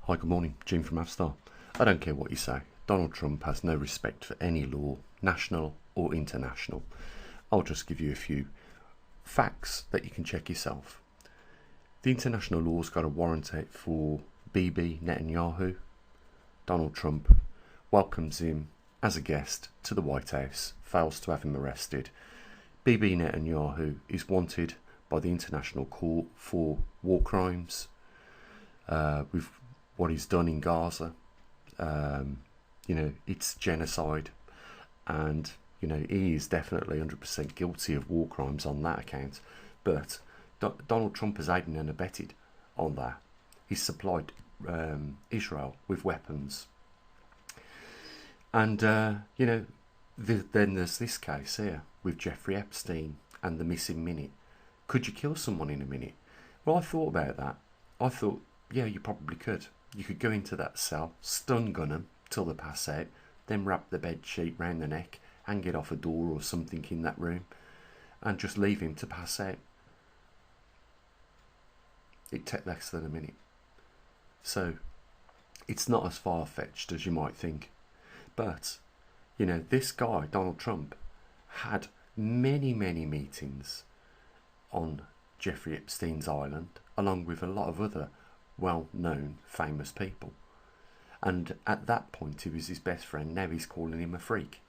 Hi, good morning. Jim from Avstar. I don't care what you say. Donald Trump has no respect for any law, national or international. I'll just give you a few facts that you can check yourself. The international law's got a warrant out for Bibi Netanyahu. Donald Trump welcomes him as a guest to the White House, fails to have him arrested. Bibi Netanyahu is wanted by the International Court for war crimes. With what he's done in Gaza, it's genocide, and he is definitely 100% guilty of war crimes on that account. But Donald Trump has aided and abetted on that. He's supplied Israel with weapons, and then there's this case here with Jeffrey Epstein and the missing minute. Could you kill someone in a minute? Well, I thought about that. I thought, yeah, you probably could. You could go into that cell, stun gun them till they pass out, then wrap the bed sheet round the neck, hang it off a door or something in that room, and just leave him to pass out. It'd take less than a minute. So it's not as far-fetched as you might think. But, this guy, Donald Trump, had many, many meetings on Jeffrey Epstein's island, along with a lot of other well-known, famous people. And at that point, he was his best friend. Now he's calling him a freak.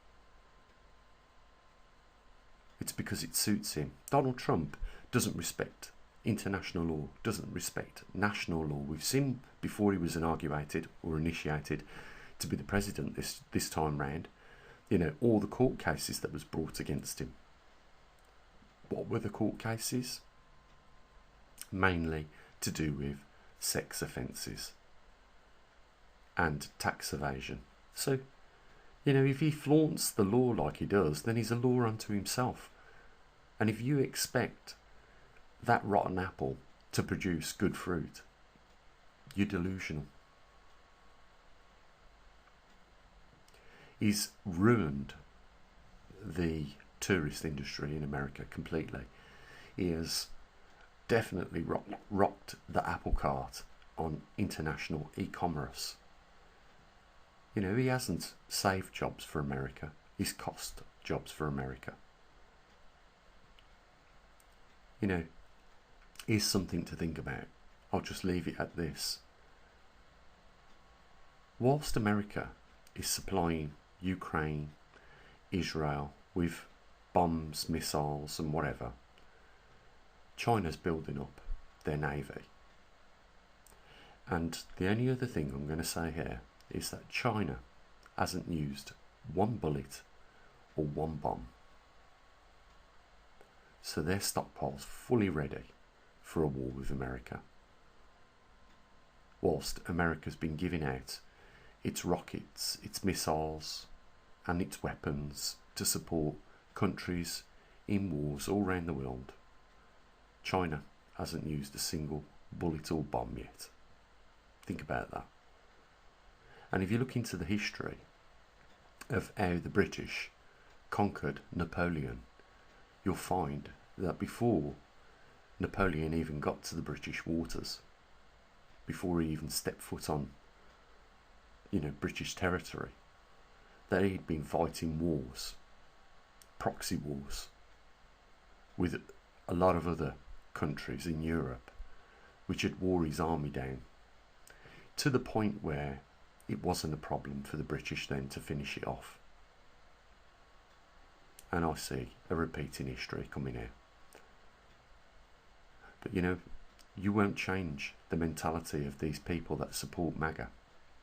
It's because it suits him. Donald Trump doesn't respect international law, doesn't respect national law. We've seen before he was inaugurated or initiated to be the president this time round, all the court cases that was brought against him. What were the court cases? Mainly to do with sex offences and tax evasion. So, if he flaunts the law like he does, then he's a law unto himself. And if you expect that rotten apple to produce good fruit, you're delusional. He's ruined the tourist industry in America completely. He has definitely rocked the apple cart on international e-commerce. He hasn't saved jobs for America. He's cost jobs for America. Here's something to think about. I'll just leave it at this. Whilst America is supplying Ukraine, Israel with bombs, missiles and whatever, China's building up their navy. And the only other thing I'm going to say here is that China hasn't used one bullet or one bomb. So their stockpile's fully ready for a war with America. Whilst America's been giving out its rockets, its missiles and its weapons to support countries in wars all around the world, China hasn't used a single bullet or bomb yet. Think about that. And if you look into the history of how the British conquered Napoleon, you'll find that before Napoleon even got to the British waters, before he even stepped foot on, British territory, that he'd been fighting wars, proxy wars, with a lot of other countries in Europe, which had wore his army down, to the point where it wasn't a problem for the British then to finish it off. And I see a repeat in history coming out. But you won't change the mentality of these people that support MAGA.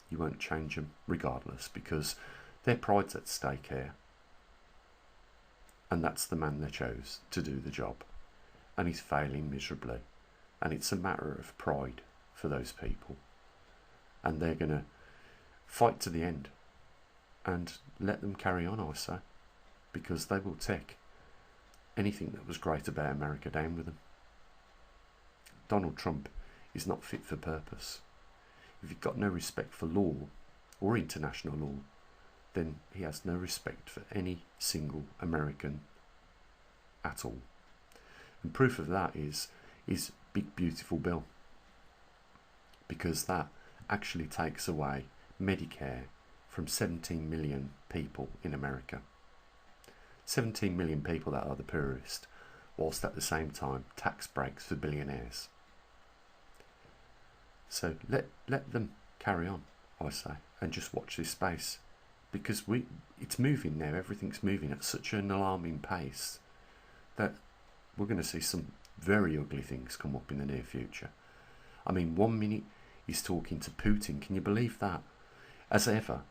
You won't change them regardless, because their pride's at stake here. And that's the man they chose to do the job. And he's failing miserably. And it's a matter of pride for those people. And they're going to fight to the end. And let them carry on, I say. Because they will take anything that was great about America down with them. Donald Trump is not fit for purpose. If you've got no respect for law or international law, then he has no respect for any single American at all. And proof of that is his big beautiful bill. Because that actually takes away Medicare from 17 million people in America. 17 million people that are the poorest, whilst at the same time tax breaks for billionaires. So let them carry on, I say, and just watch this space, because it's moving now. Everything's moving at such an alarming pace that we're going to see some very ugly things come up in the near future. I mean, 1 minute he's talking to Putin. Can you believe that? As ever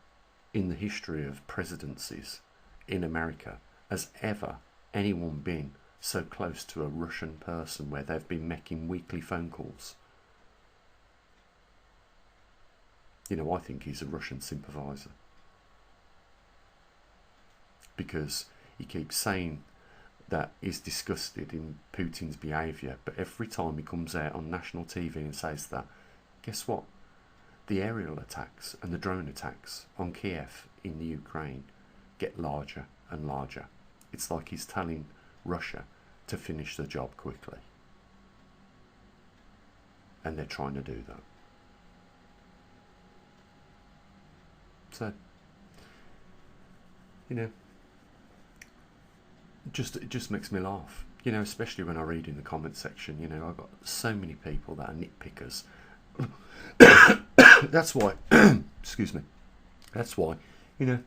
in the history of presidencies in America, has ever anyone been so close to a Russian person where they've been making weekly phone calls? You know, I think he's a Russian sympathiser, because he keeps saying that he's disgusted in Putin's behaviour, but every time he comes out on national TV and says that, guess what? The aerial attacks and the drone attacks on Kiev in the Ukraine get larger and larger. It's like he's telling Russia to finish the job quickly. And they're trying to do that. So, you know, it just makes me laugh. You know, especially when I read in the comment section, you know, I've got so many people that are nitpickers. That's why, excuse me, that's why, you know,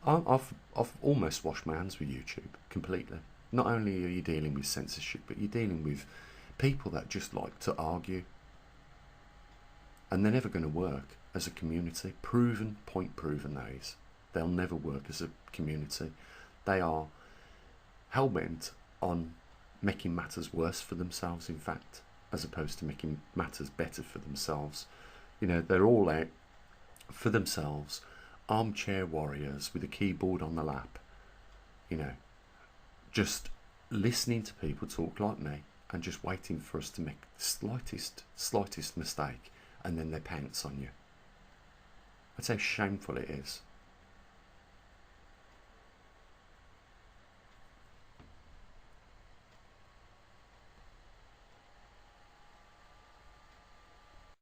I've almost washed my hands with YouTube completely. Not only are you dealing with censorship, but you're dealing with people that just like to argue, and they're never going to work as a community. Point proven that is. They'll never work as a community. They are hell-bent on making matters worse for themselves, in fact, as opposed to making matters better for themselves. You know, they're all out for themselves, armchair warriors with a keyboard on the lap, you know, just listening to people talk like me and just waiting for us to make the slightest mistake, and then they pounce on you. That's how shameful it is.